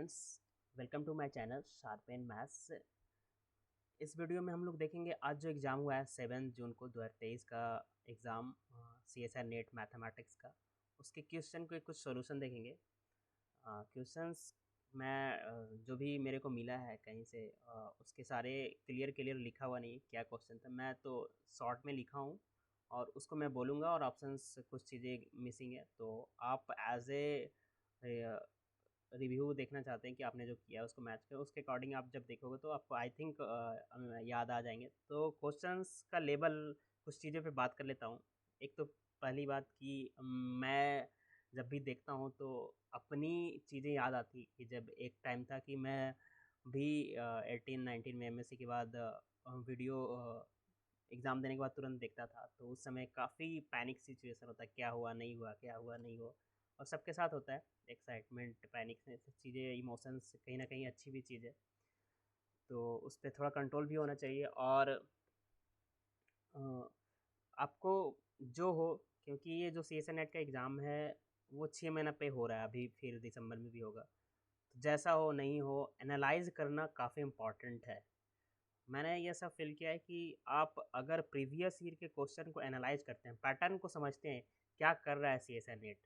Friends, welcome to my channel sharp and maths. इस video में हम लोग देखेंगे आज जो एग्ज़ाम हुआ है 7 जून को 2023 का एग्ज़ाम CSR नेट मैथमेटिक्स का, उसके क्वेश्चन के कुछ सॉल्यूशन देखेंगे। क्वेश्चंस मैं जो भी मेरे को मिला है कहीं से उसके सारे क्लियर क्लियर लिखा हुआ नहीं क्या क्वेश्चन था, मैं तो शॉर्ट में लिखा हूँ और उसको मैं बोलूँगा और ऑप्शंस कुछ चीज़ें मिसिंग है, तो आप एज ए रिव्यू देखना चाहते हैं कि आपने जो किया उसको मैच कर उसके अकॉर्डिंग आप जब देखोगे तो आपको आई थिंक याद आ जाएंगे। तो क्वेश्चंस का लेवल कुछ चीज़ों पे बात कर लेता हूँ। एक तो पहली बात कि मैं जब भी देखता हूँ तो अपनी चीज़ें याद आती कि जब एक टाइम था कि मैं भी 18-19 में एमएससी के बाद वीडियो एग्ज़ाम देने के बाद तुरंत देखता था, तो उस समय काफ़ी पैनिक सिचुएशन होता है, क्या हुआ नहीं हुआ, क्या हुआ नहीं हुआ, और सबके साथ होता है। एक्साइटमेंट, पैनिक से सब चीज़ें, इमोशंस कहीं ना कहीं अच्छी भी चीज़ है, तो उस पर थोड़ा कंट्रोल भी होना चाहिए। और आपको जो हो, क्योंकि ये जो CSA नेट का एग्ज़ाम है वो 6 महीना पे हो रहा है, अभी फिर दिसंबर में भी होगा, तो जैसा हो नहीं हो एनालाइज करना काफ़ी इम्पॉर्टेंट है। मैंने ये सब फील किया है कि आप अगर प्रीवियस ईयर के क्वेश्चन को एनालाइज करते हैं, पैटर्न को समझते हैं, क्या कर रहा है CSA नेट,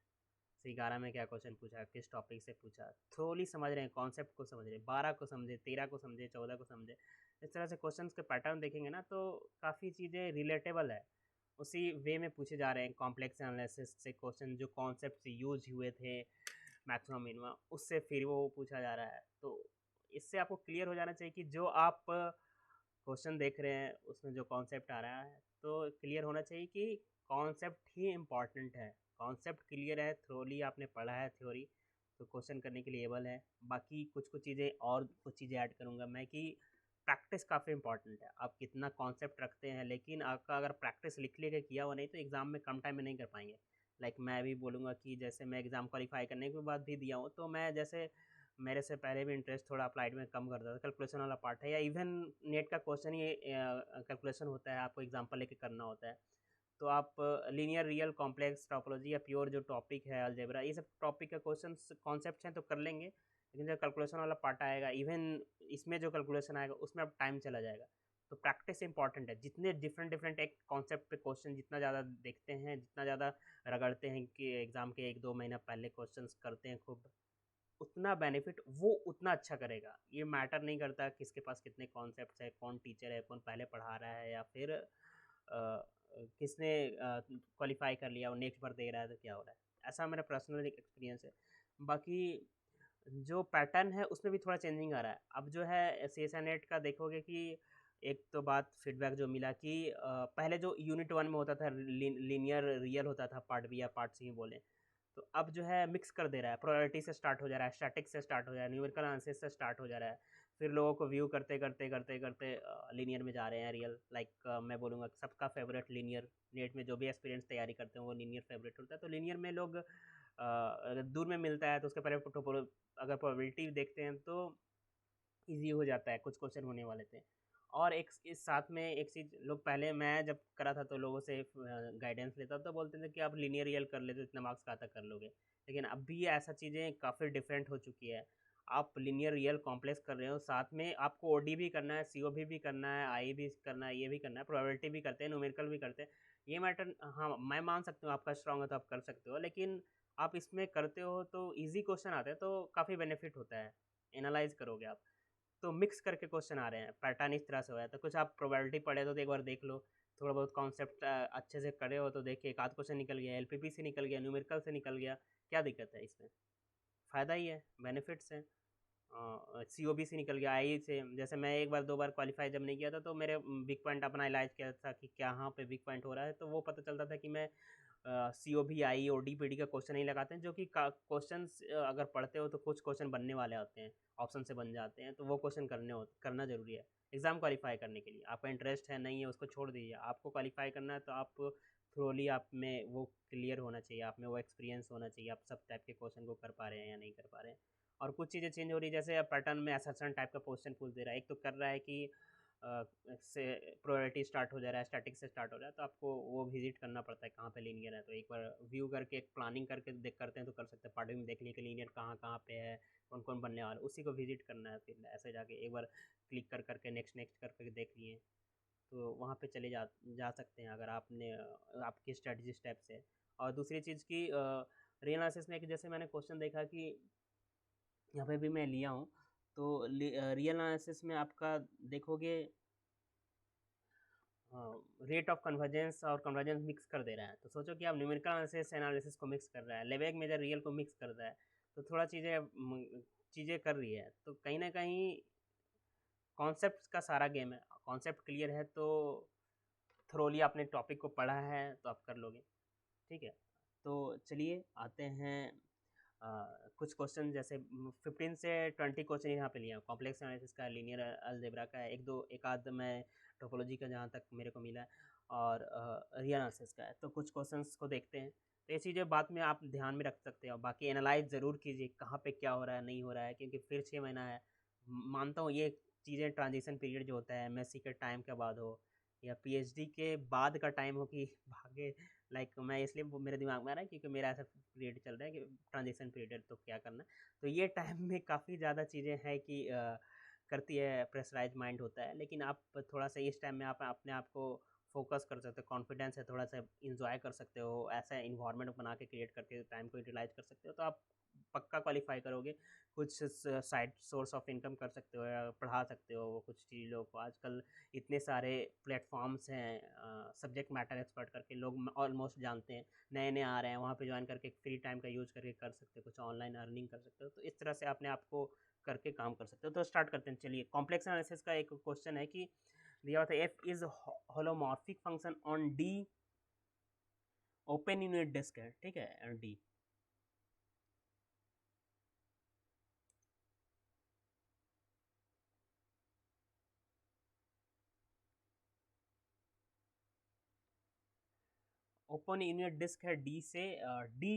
से 11 में क्या क्वेश्चन पूछा, किस टॉपिक से पूछा, थोड़ी समझ रहे हैं, कॉन्सेप्ट को समझ रहे हैं, 12 को समझे, 13 को समझे, 14 को समझे, इस तरह से क्वेश्चंस के पैटर्न देखेंगे ना तो काफ़ी चीज़ें रिलेटेबल है, उसी वे में पूछे जा रहे हैं। कॉम्प्लेक्स एनालिसिस से क्वेश्चन जो कॉन्सेप्ट से यूज हुए थे मैक्सिमम मिनिमम, उससे फिर वो पूछा जा रहा है। तो इससे आपको क्लियर हो जाना चाहिए कि जो आप क्वेश्चन देख रहे हैं उसमें जो कॉन्सेप्ट आ रहा है, तो क्लियर होना चाहिए कि कॉन्सेप्ट ही इम्पॉर्टेंट है। कॉन्सेप्ट क्लियर है, थ्रोली आपने पढ़ा है थ्योरी, तो क्वेश्चन करने के लिए एबल है। बाकी कुछ कुछ चीज़ें और कुछ चीज़ें ऐड करूँगा मैं कि प्रैक्टिस काफ़ी इंपॉर्टेंट है। आप कितना कॉन्सेप्ट रखते हैं, लेकिन आपका अगर प्रैक्टिस लिख लेके किया हुआ नहीं तो एग्ज़ाम में कम टाइम में नहीं कर पाएंगे। लाइक मैं भी बोलूँगा कि जैसे मैं एग्ज़ाम क्वालिफाई करने के बाद भी दिया हूँ, तो मैं जैसे मेरे से पहले भी इंटरेस्ट थोड़ा अप्लाइड में कम करता था, कैलकुलेशन वाला पार्ट है, या इवन नेट का क्वेश्चन ही कैलकुलेशन होता है, आपको एग्जांपल लेके करना होता है। तो आप लीनियर, रियल, कॉम्प्लेक्स, टोपोलॉजी या प्योर जो टॉपिक है अलजेब्रा, ये सब टॉपिक का क्वेश्चन कॉन्सेप्ट हैं तो कर लेंगे, लेकिन जब कैलकुलेशन वाला पार्ट आएगा, इवन इसमें जो कैलकुलेशन आएगा उसमें अब टाइम चला जाएगा। तो प्रैक्टिस इंपॉर्टेंट है। जितने डिफरेंट डिफरेंट एक कॉन्सेप्ट पे क्वेश्चन जितना ज़्यादा देखते हैं, जितना ज़्यादा रगड़ते हैं कि एग्ज़ाम के 1-2 महीना पहले क्वेश्चंस करते हैं खूब, उतना बेनिफिट वो उतना अच्छा करेगा। ये मैटर नहीं करता किसके पास कितने कॉन्सेप्ट्स है, कौन टीचर है, कौन पहले पढ़ा रहा है, या फिर किसने क्वालिफाई कर लिया और नेक्स्ट बार दे रहा है तो क्या हो रहा है। ऐसा मेरा पर्सनल एक्सपीरियंस है। बाकी जो पैटर्न है उसमें भी थोड़ा चेंजिंग आ रहा है। अब जो है CSA नेट का देखोगे कि एक तो बात फीडबैक जो मिला कि पहले जो यूनिट 1 में होता था लीनियर रियल होता था, पार्ट बी या पार्ट सी में बोले, तो अब जो है मिक्स कर दे रहा है। प्रोबेबिलिटी से स्टार्ट हो जा रहा है, स्टैटिक्स से स्टार्ट हो जा रहा है, न्यूमेरिकल एनालिसिस से स्टार्ट हो जा रहा है, फिर लोगों को व्यू करते करते करते करते लीनियर में जा रहे हैं, रियल। लाइक मैं बोलूँगा सबका फेवरेट लीनियर, नेट में जो भी एक्सपीरियंस तैयारी करते हैं वो लीनियर फेवरेट होता है। तो लीनियर में लोग अगर दूर में मिलता है तो उसके पहले अगर प्रोबेबिलिटी देखते हैं तो ईज़ी हो जाता है, कुछ क्वेश्चन होने वाले थे। और एक इस साथ में एक चीज़, लोग पहले मैं जब करा था तो लोगों से गाइडेंस लेता तो बोलते थे कि आप लीनियर रियल कर लेते तो इतना मार्क्स कहाँ तक कर लोगे। लेकिन अब भी ऐसा चीज़ें काफ़ी डिफरेंट हो चुकी है। आप लीनियर रियल कॉम्प्लेक्स कर रहे हो, साथ में आपको ओडी भी करना है, सीओबी भी करना है, आई भी करना है, ये भी करना है, प्रोबेबिलिटी भी करते हैं, न्यूमेरिकल भी करते हैं। ये मैटर, हाँ मैं मान सकता हूँ आपका स्ट्रांग है तो आप कर सकते हो, लेकिन आप इसमें करते हो तो ईजी क्वेश्चन आते हैं तो काफ़ी बेनिफिट होता है। एनालाइज करोगे आप तो मिक्स करके क्वेश्चन आ रहे हैं, पैटर्न इस तरह से हो रहा है। तो कुछ आप प्रोबेबिलिटी पढ़े तो एक बार देख लो, थोड़ा बहुत कॉन्सेप्ट अच्छे से करे हो तो देखिए, एक आध क्वेश्चन निकल गया, एलपीपी से निकल गया, न्यूमेरिकल से निकल गया, क्या दिक्कत है इसमें? फ़ायदा ही है, बेनिफिट्स हैं। सीओबी से निकल गया, आई से। जैसे मैं एक बार 2 बार क्वालिफाई जब नहीं किया था तो मेरे वीक पॉइंट अपना इलाज किया था कि कहाँ पे वीक पॉइंट हो रहा है, तो वो पता चलता था कि मैं सीओबी, आई, ओडी-पीडी का क्वेश्चन नहीं लगाते हैं, जो कि क्वेश्चंस अगर पढ़ते हो तो कुछ क्वेश्चन बनने वाले होते हैं, ऑप्शन से बन जाते हैं, तो वो क्वेश्चन करना ज़रूरी है एग्ज़ाम क्वालिफाई करने के लिए। आपका इंटरेस्ट है नहीं है उसको छोड़ दीजिए, आपको क्वालिफाई करना है तो आप थ्रोली आप में वो क्लियर होना चाहिए, आप में वो एक्सपीरियंस होना चाहिए, आप सब टाइप के क्वेश्चन को कर पा रहे हैं या नहीं कर पा रहे हैं। और कुछ चीज़ें चेंज हो रही है, जैसे पैटर्न में असर्शन टाइप का क्वेश्चन पूछ दे रहा है। एक तो कर रहा है कि से प्रोबेबिलिटी स्टार्ट हो जा रहा है, स्टैटिक से स्टार्ट हो रहा है, तो आपको वो विजिट करना पड़ता है कहाँ पे लीनियर है। तो एक बार व्यू करके एक प्लानिंग करके देख करते हैं तो कर सकते हैं, पार्ट में देख लिए कि लीनियर कहाँ कहाँ पे है, कौन कौन बनने वाला, उसी को विजिट करना है। फिर ऐसे जाके एक बार क्लिक कर करके नेक्स्ट नेक्स्ट करके देख लिए तो वहाँ पे चले जा सकते हैं, अगर आपने आपकी स्ट्रेटजी स्टेप्स है। और दूसरी चीज़ की रियल एनालिसिस में, कि जैसे मैंने क्वेश्चन देखा कि यहाँ पे भी मैं लिया हूँ, तो रियल एनालिसिस में आपका देखोगे रेट ऑफ कन्वर्जेंस और कन्वर्जेंस मिक्स कर दे रहा है। तो सोचो कि आप न्यूमेरिकल एनालिसिस एनालिसिस को मिक्स कर रहा है, लेवेग मेजर रियल को मिक्स कर रहा है, तो थोड़ा चीज़ें कर रही है। तो कहीं ना कहीं कॉन्सेप्ट का सारा गेम है, कॉन्सेप्ट क्लियर है तो थ्रोली आपने टॉपिक को पढ़ा है तो आप कर लोगे। ठीक है, तो चलिए आते हैं कुछ क्वेश्चन, जैसे 15 से 20 क्वेश्चन यहाँ पे लिया, कॉम्प्लेक्स एनालिसिस का, लीनियर अलजेब्रा का है, एक आध मैं टोपोलॉजी का जहाँ तक मेरे को मिला है, और रियल एनालिसिस का है। तो कुछ क्वेश्चंस को देखते हैं, तो ये चीज़ें बाद में आप ध्यान में रख सकते हो। बाकी एनालाइज ज़रूर कीजिए कहाँ पे क्या हो रहा है नहीं हो रहा है, क्योंकि फिर 6 महीना है। मानता हूँ ये चीज़ें ट्रांजिशन पीरियड जो होता है एमएससी के टाइम के बाद हो या पीएचडी के बाद का टाइम हो कि भागे, लाइक मैं इसलिए वो मेरे दिमाग में आ रहा है क्योंकि मेरा ऐसा पीरियड चल रहा है कि ट्रांजिशन पीरियड है, तो क्या करना है। तो ये टाइम में काफ़ी ज़्यादा चीज़ें हैं कि करती है, प्रेशराइज माइंड होता है, लेकिन आप थोड़ा सा इस टाइम में आप अपने आप को फोकस कर सकते हो, कॉन्फिडेंस है, थोड़ा सा इंजॉय कर सकते हो, ऐसा इन्वायरमेंट बना के क्रिएट करके टाइम को यूटिलाइज कर सकते हो, तो आप पक्का क्वालिफाई करोगे। कुछ साइड सोर्स ऑफ इनकम कर सकते हो या पढ़ा सकते हो कुछ चीज़ों को। आजकल इतने सारे प्लेटफॉर्म्स हैं, सब्जेक्ट मैटर एक्सपर्ट करके लोग ऑलमोस्ट जानते हैं, नए नए आ रहे हैं, वहाँ पे ज्वाइन करके फ्री टाइम का यूज़ करके कर सकते हो, कुछ ऑनलाइन अर्निंग कर सकते हो। तो इस तरह से अपने आप को करके काम कर सकते हो। तो स्टार्ट करते हैं, चलिए। कॉम्प्लेक्स एनालिसिस का एक क्वेश्चन है कि दिया होता है F is holomorphic function on D, open unit disc है, ठीक है, डी। ओपन यूनिट डिस्क है डी से D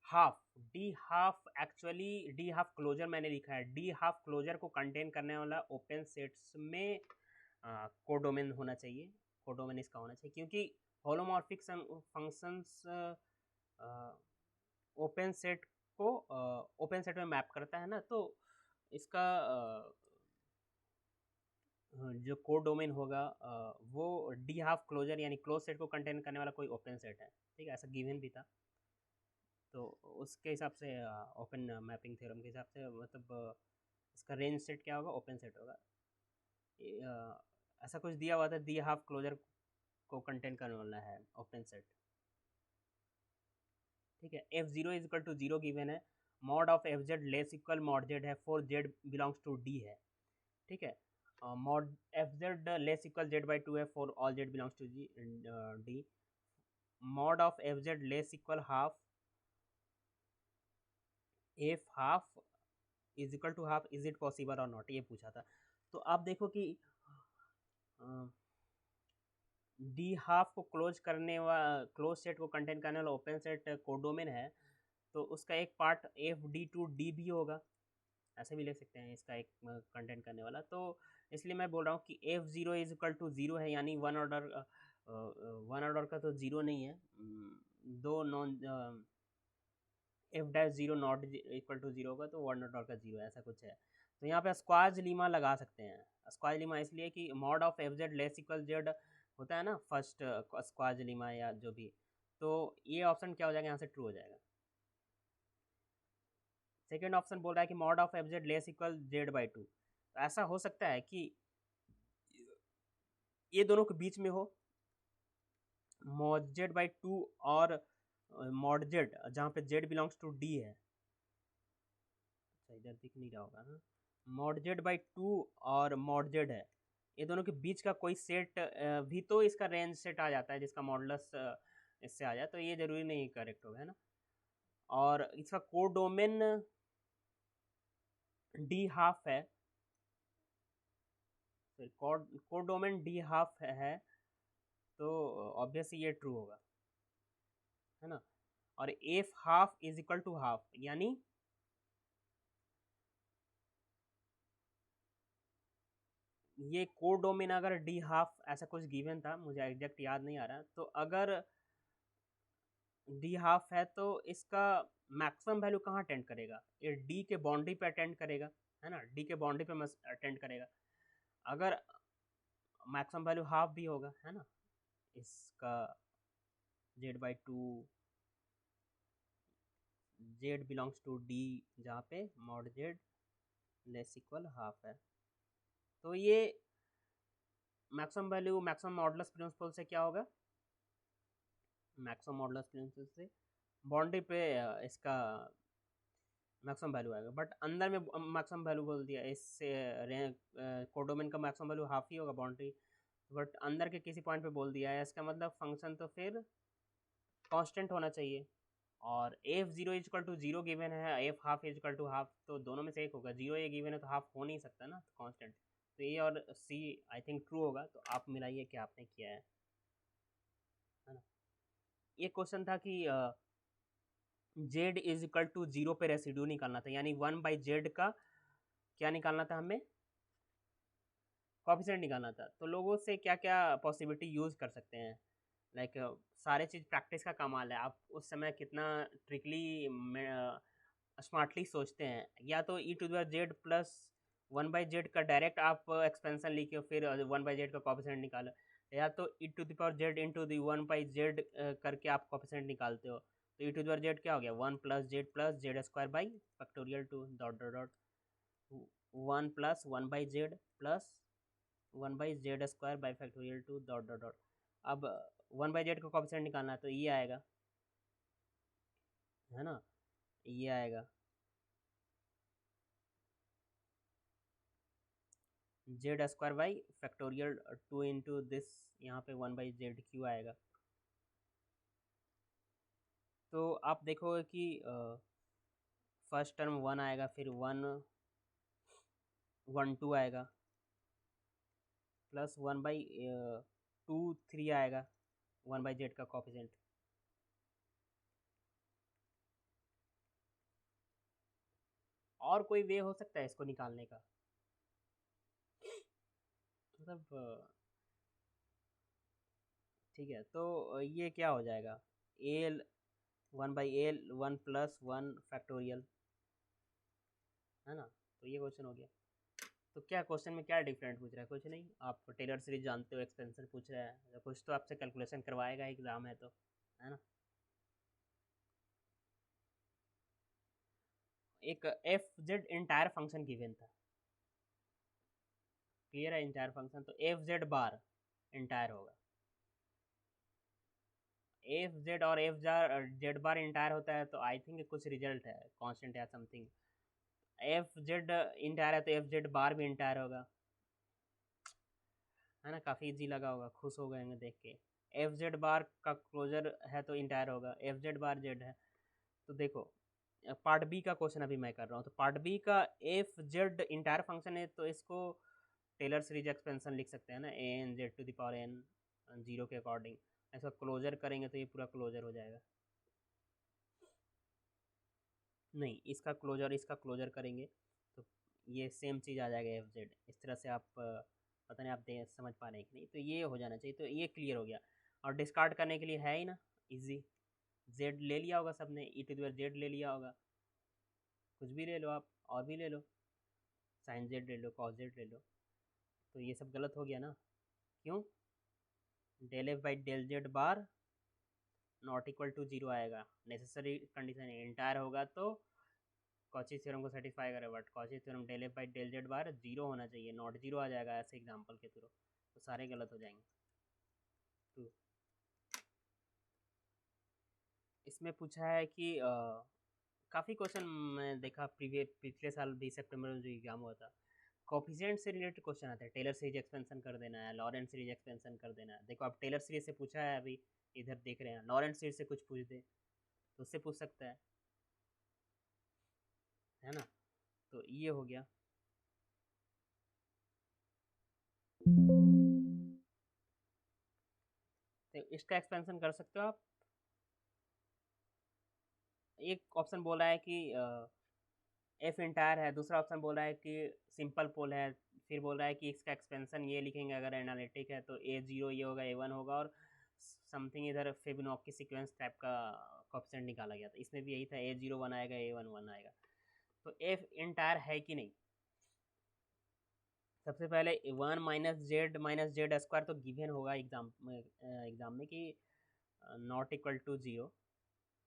half, D half actually D half closure मैंने लिखा है, डी हाफ क्लोजर को कंटेन करने वाला ओपन सेट्स में कोडोमेन होना चाहिए, कोडोमेन इसका होना चाहिए, क्योंकि होलोमॉर्फिक फंक्शंस ओपन सेट को ओपन सेट में मैप करता है ना, तो इसका जो कोड डोमेन होगा वो डी हाफ क्लोजर यानी क्लोज सेट को कंटेन करने वाला कोई ओपन सेट है, ठीक है, ऐसा गिवन भी था। तो उसके हिसाब से ओपन मैपिंग थ्योरम के हिसाब से मतलब इसका रेंज सेट क्या होगा, ओपन सेट होगा। ऐसा कुछ दिया हुआ था, डी हाफ क्लोजर को कंटेन करने वाला है ओपन सेट, ठीक है। F zero is equal to zero given है, mod of F Z less equal mod Z है, for Z belongs to D है, ठीक है। Mod F Z less equal Z by two है, for all Z belongs to D. Mod of F Z less equal half, F half is equal to half, is it possible और not, ये पूछा था। तो आप देखो कि D half को क्लोज करने वाला, क्लोज सेट को कंटेन करने वाला ओपन सेट कोडोमेन है, तो उसका एक part F D to D भी होगा, ऐसे भी ले सकते हैं इसका एक कंटेंट करने वाला। तो इसलिए मैं बोल रहा हूँ कि F zero is equal to zero है, यानी वन ऑर्डर का तो जीरो नहीं है, दो non F dash zero not equal to zero होगा तो वन ऑर्डर का जीरो, ऐसा कुछ है। तो यहाँ पे स्क्वाज लीमा लगा सकते हैं, स्क्वाज लीमा इसलिए कि mod of F Z less equal Z होता है ना फर्स्ट स्क्वाज लीमा या जो भी, तो ये ऑप्शन क्या हो जाएगा, यहाँ से ट्रू हो जाएगा। सेकेंड ऑप्शन बोल रहा है कि mod of F Z less equal Z by to, तो ऐसा हो सकता है कि ये दोनों के बीच में हो, मॉड जेड बाई टू और मॉड जेड, जहाँ पे जेड बिलोंग्स टू डी है, अच्छा इधर दिख नहीं रहा होगा ना, मॉड जेड बाई टू और मॉड जेड है, ये दोनों के बीच का कोई सेट भी तो इसका रेंज सेट आ जाता है, जिसका मॉडुलस इससे आ जाए, तो ये जरूरी नहीं करेक्ट होगा, है ना। और इसका कोडोमेन डी हाफ है, फिर कोडोमेन डी हाफ है, तो ऑब्वियसली ये ट्रू होगा, है ना। और F half is equal to half, यानी ये कोडोमेन अगर डी हाफ ऐसा कुछ गिवन था, मुझे एग्जैक्ट याद नहीं आ रहा, तो अगर डी हाफ है तो इसका मैक्सिमम वैल्यू कहाँ अटेंड करेगा? ये डी के बाउंड्री पे अटेंड करेगा, है ना, डी के बाउंड्री पे अटेंड करेगा। अगर मैक्सिमम वैल्यू हाफ भी होगा, है ना, इसका z/2 z belongs to D, जहाँ पे mod z less equal half है, तो ये maximum value maximum modulus principle से क्या होगा? मैक्सिमम मॉडुलस प्रिंसिपल से बाउंड्री पे इसका मैक्सिमम वैल्यू आएगा, बट अंदर में मैक्सिमम वैल्यू बोल दिया, इससे कोडोमेन का मैक्सिमम वैल्यू हाफ ही होगा बाउंड्री, बट अंदर के किसी पॉइंट पे बोल दिया है, इसका मतलब फंक्शन तो फिर कांस्टेंट होना चाहिए। और F zero is equal to zero given है, F half is equal to half, तो दोनों में से एक होगा, जीरो ये गिवन है तो हाफ हो नहीं सकता ना, तो कांस्टेंट, तो ए और सी आई थिंक ट्रू होगा, तो आप मिलाइए क्या आपने किया है ना। ये क्वेश्चन था कि Z is equal to zero पे रेसिड्यू निकालना था, यानी 1/z का क्या निकालना था हमें? कॉफिशेंट निकालना था। तो लोगों से क्या क्या पॉसिबिलिटी यूज़ कर सकते हैं, लाइक सारे चीज़ प्रैक्टिस का कमाल है, आप उस समय कितना ट्रिकली स्मार्टली सोचते हैं। या तो e⁻z प्लस 1/z का डायरेक्ट आप एक्सपेंशन लिखे फिर 1/z का कॉफिशेंट निकालो, या तो e⁻z इंटू दी 1/z करके आप कॉफिशेंट निकालते हो, तो e⁻z क्या हो गया? 1+z+z² dot dot dot 1+1/z+1/z² dot dot dot. अब 1/z का कॉफिशेंट निकालना है, तो ये आएगा, है ना, ये आएगा z²/2 इंटू दिस, यहाँ पे 1/z³ आएगा। तो आप देखोगे कि फर्स्ट टर्म 1 आएगा, फिर 1 1 2 आएगा, प्लस 1/2 3 आएगा 1/z का कॉफिशेंट। और कोई वे हो सकता है इसको निकालने का? मतलब ठीक है, तो ये क्या हो जाएगा? एल 1/l 1+1 फैक्टोरियल, है ना, तो ये क्वेश्चन हो गया। तो क्या क्वेश्चन में क्या डिफरेंट पूछ रहा है? कुछ नहीं, आप टेलर सीरीज जानते हो, एक्सपेंशन पूछ रहा है, तो कुछ तो आपसे कैलकुलेशन करवाएगा, एग्जाम है तो, है ना। एक F Z entire function given था, क्लियर है, इंटायर फंक्शन, तो एफ जेड बार इंटायर होगा, एफ जेड और एफ जेड बार इंटायर होता है, तो आई थिंक कुछ रिजल्ट है कांस्टेंट या समथिंग। एफ जेड इंटायर है तो एफ जेड बार भी इंटायर होगा, है ना, काफ़ी इजी लगा होगा, खुश हो गए देख के। एफ जेड बार का क्लोजर है तो इंटायर होगा, एफ जेड बार जेड है, तो देखो पार्ट बी का क्वेश्चन अभी मैं कर रहा हूँ, तो पार्ट बी का एफ जेड इंटायर फंक्शन है, तो इसको टेलर सीरीज एक्सपेंशन लिख सकते हैं ना, A N Z to the power N zero के अकॉर्डिंग, ऐसा क्लोजर करेंगे तो ये पूरा क्लोजर हो जाएगा। नहीं, इसका क्लोजर करेंगे तो ये सेम चीज़ आ जाएगा एफ जेड, इस तरह से आप पता नहीं आप समझ पा रहे हैं कि नहीं, तो ये हो जाना चाहिए, तो ये क्लियर हो गया। और डिस्कार्ड करने के लिए है ही ना, इजी, जेड ले लिया होगा सबने, e⁻z ले लिया होगा, कुछ भी ले लो आप, और भी ले लो, साइन जेड ले लो, कॉस जेड ले लो, तो ये सब गलत हो गया ना, क्यों? Del F by del Z bar not equal to zero आएगा, नेसेसरी कंडीशन है, इंटायर होगा तो कॉची थ्योरम को सेटिस्फाई करे, but Cauchy theorem del F by del Z bar zero होना चाहिए, नॉट जीरो आ जाएगा ऐसे एग्जाम्पल के थ्रू, तो सारे गलत हो जाएंगे। तो इसमें पूछा है कि काफ़ी क्वेश्चन मैं देखा पिछले साल भी सितंबर में जो एग्जाम हुआ था, कॉफिशिएंट से रिलेटेड क्वेश्चन आते हैं, टेलर सीरीज एक्सपेंशन कर देना है, लॉरेंट सीरीज एक्सपेंशन कर देना है। देखो आप टेलर सीरीज से पूछा है, अभी इधर देख रहे हैं, लॉरेंट सीरीज से कुछ पूछ दे तो उससे पूछ सकता है ना, तो ये हो गया। तो इसका एक्सपेंशन कर सकते हो आप। एक ऑप्शन बोला है कि एफ इंटायर है, दूसरा ऑप्शन बोला है कि सिंपल पोल है, फिर बोल रहा है कि इसका एक्सपेंशन ये लिखेंगे अगर एनालिटिक है तो A0 ये होगा, A1 होगा, और समथिंग इधर फिबोनाची सीक्वेंस टाइप का कोएफिशिएंट निकाला गया था। इसमें भी यही था, A0 1 आएगा, A1 1 आएगा। तो एफ इंटायर है कि नहीं? सबसे पहले 1 माइनस जेड स्क्वायर तो गिवन होगा एग्जाम में कि नॉट इक्वल टू जीरो,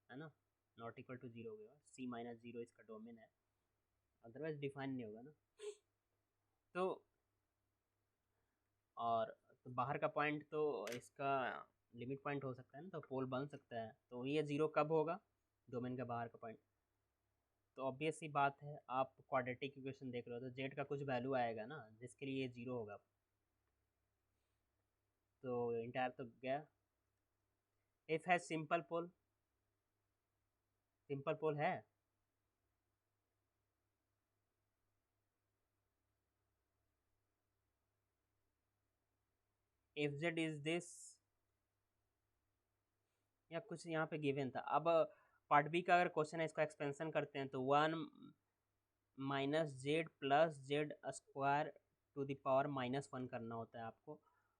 है ना, नॉट इक्वल टू जीरो होगा, सी माइनस जीरो इसका डोमेन है, अदरवाइज डिफाइन नहीं होगा ना। तो और तो बाहर का पॉइंट तो इसका लिमिट पॉइंट हो सकता है ना, तो पोल बन सकता है। तो ये जीरो कब होगा? डोमेन का बाहर का पॉइंट। तो ऑब्वियस सी बात है, आप क्वाड्रेटिक इक्वेशन देख रहे हो तो जेड का कुछ वैल्यू आएगा ना जिसके लिए ये जीरो होगा। तो इंटायर तो गया। इफ है सिंपल पोल, सिंपल पोल है, इफ जेड इज दिस, या कुछ यहाँ पे गिवन था। अब पार्ट बी का अगर क्वेश्चन है, इसको एक्सपेंशन करते हैं तो 1 minus Z plus Z square to the power -1 करना होता है आपको,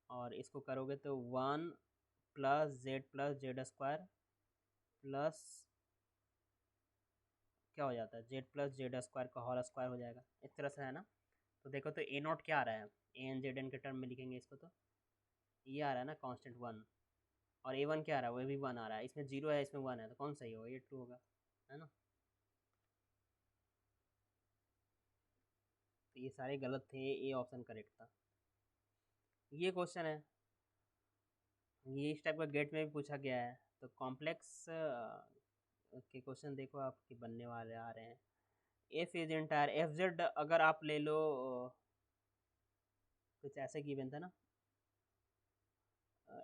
और इसको करोगे तो 1 प्लस जेड स्क्वायर प्लस क्या हो जाता है, जेड प्लस जेड स्क्वायर का होल स्क्वायर हो जाएगा, इस तरह से है ना। तो देखो तो ए नॉट क्या आ रहा है, ए एन जेड एन के टर्म में लिखेंगे इसको तो ये आ रहा है ना कांस्टेंट 1, और ए वन क्या आ रहा है, वो भी 1 आ रहा है, इसमें जीरो है इसमें 1 है, तो कौन सही होगा, ये 2 होगा, है ना। तो ये सारे गलत थे, ए ऑप्शन करेक्ट था। ये क्वेश्चन है, ये इस टाइप का गेट में भी पूछा गया है। तो कॉम्प्लेक्स के क्वेश्चन देखो आपके बनने वाले आ रहे हैं। F is entire, F Z अगर आप ले लो, कुछ ऐसे गिवन था ना,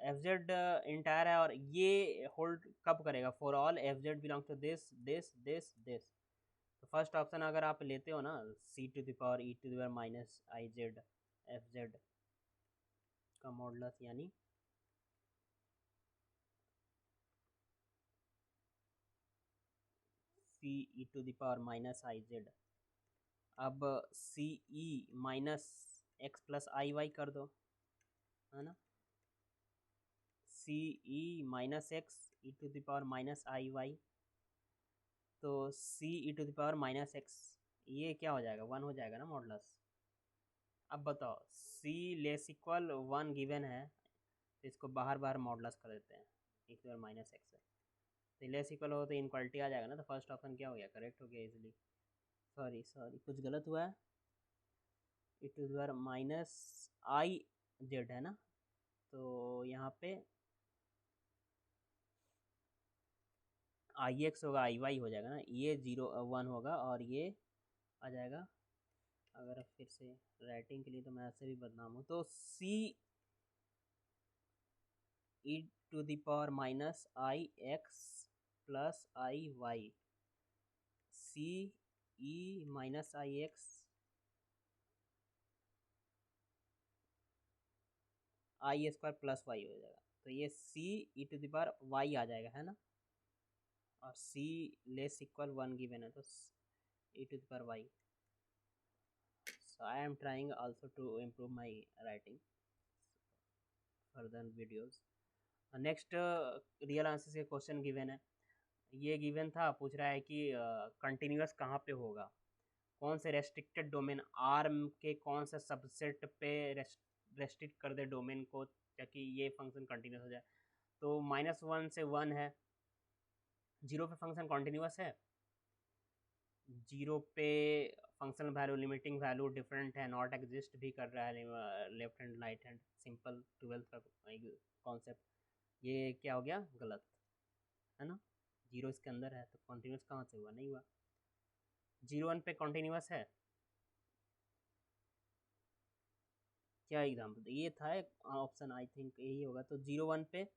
एफ जेड इंटायर है, और ये होल्ड कब करेगा, for all F Z belong to this this this this. तो फर्स्ट ऑप्शन अगर आप लेते हो ना, C to the power E to the power minus I Z F Z का मॉडुलस, यानी C E to the power minus I Z. अब C E minus X plus I Y कर दो, है ना, C E minus X E to the power minus I Y. तो C E to the power minus X, ये क्या हो जाएगा, 1 हो जाएगा ना मॉडुलस। अब बताओ, सी लेस इक्वल 1 गिवन है, तो इसको बाहर बाहर मॉडुलस कर देते हैं E to the power minus X है, तो लेस इक्वल हो तो इनक्वालिटी आ जाएगा ना। तो फर्स्ट ऑप्शन क्या हो गया, करेक्ट हो गया इजीली। सॉरी सॉरी कुछ गलत हुआ है, E to the power minus I Z है ना, तो यहाँ पे आई एक्स होगा, आई वाई हो जाएगा ना, ये 0 1 होगा, और ये आ जाएगा। अगर फिर से राइटिंग के लिए तो मैं ऐसे भी बदनाम हूँ, तो C E to the power minus I X plus I Y, C E minus I X I square plus Y हो जाएगा। तो ये C E to the power Y आ जाएगा, है ना, और सी लेस इक्वल 1 गिवन है, तो E to the power Y. So I am trying also to improve my writing further videos. Next real answer के क्वेश्चन गिवन है, ये गिवन था, पूछ रहा है कि कंटिन्यूस कहाँ पे होगा, कौन से रेस्ट्रिक्टेड डोमेन आर्म के कौन से सबसेट पे रेस्ट्रिक्ट कर दे डोमेन को ताकि ये फंक्शन कंटिन्यूस हो जाए। तो -1 से 1 है, 0 पे फंक्शन कंटिन्यूस है, 0 पे functional value limiting value different है, नॉट एग्जिस्ट भी कर रहा है left hand right hand, simple 12th का कॉन्सेप्ट, ये क्या हो गया, गलत, है ना। 0 इसके अंदर है तो कॉन्टिन्यूस कहाँ से हुआ, नहीं हुआ। 0 1 पे कॉन्टिन्यूस है, क्या एग्जाम्पल, ये था ऑप्शन, आई थिंक यही होगा। तो 0 1 पे,